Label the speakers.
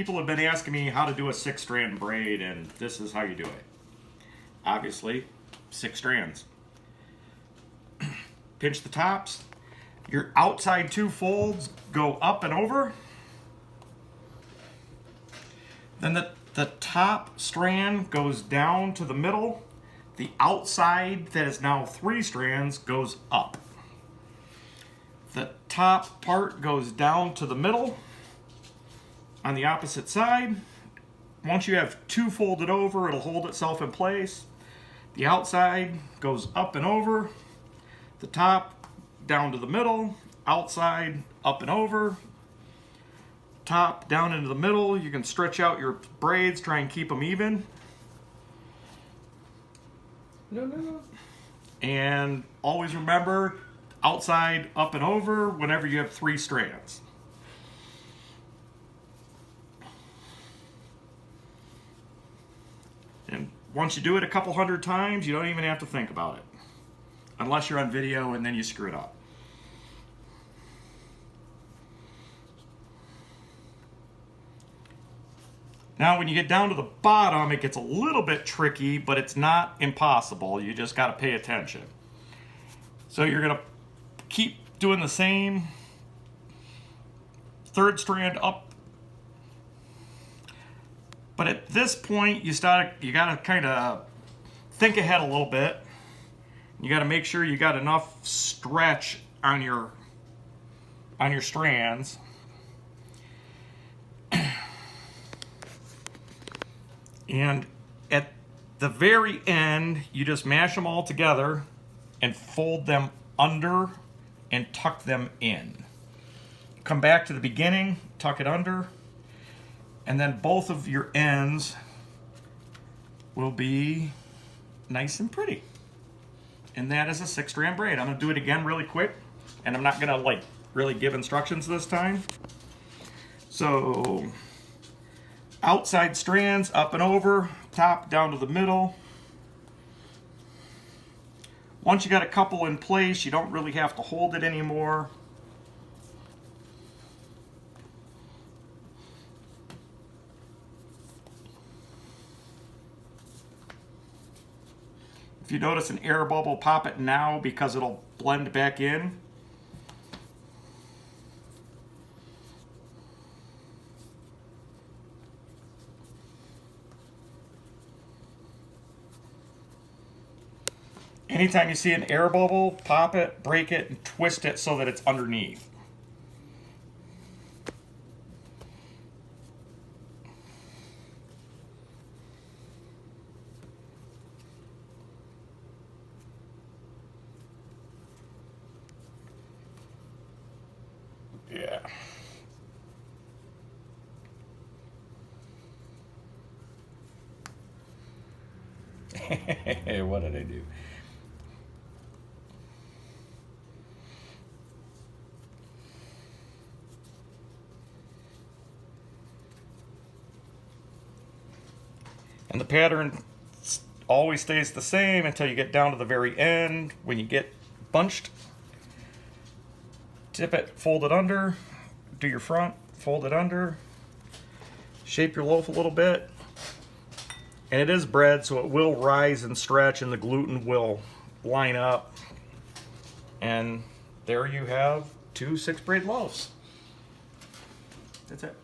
Speaker 1: People have been asking me how to do a 6-strand braid, and this is how you do it. Obviously, 6 strands. Pinch the tops. Your outside 2 folds go up and over. Then the top strand goes down to the middle. The outside that is now 3 strands goes up. The top part goes down to the middle on the opposite side. Once you have 2 folded over, it'll hold itself in place. The outside goes up and over. The top down to the middle. Outside up and over. Top down into the middle. You can stretch out your braids, try and keep them even.
Speaker 2: No.
Speaker 1: And always remember, outside up and over whenever you have 3 strands. And once you do it a couple hundred times, you don't even have to think about it. Unless you're on video and then you screw it up. Now when you get down to the bottom, it gets a little bit tricky, but it's not impossible. You just got to pay attention. So you're going to keep doing the same 3rd strand up. But at this point, you got to kind of think ahead a little bit. You got to make sure you got enough stretch on your strands. And at the very end, you just mash them all together and fold them under and tuck them in. Come back to the beginning, tuck it under, and then both of your ends will be nice and pretty. And that is a 6-strand braid. I'm gonna do it again really quick, and I'm not gonna really give instructions this time. So, outside strands up and over, top down to the middle. Once you got a couple in place, you don't really have to hold it anymore. If you notice an air bubble, pop it now because it'll blend back in. Anytime you see an air bubble, pop it, break it, and twist it so that it's underneath. Yeah. What did I do? And the pattern always stays the same until you get down to the very end. When you get bunched, tip it, fold it under, do your front, fold it under, shape your loaf a little bit. And it is bread, so it will rise and stretch and the gluten will line up. And there you have 2 6 braid loaves. That's it.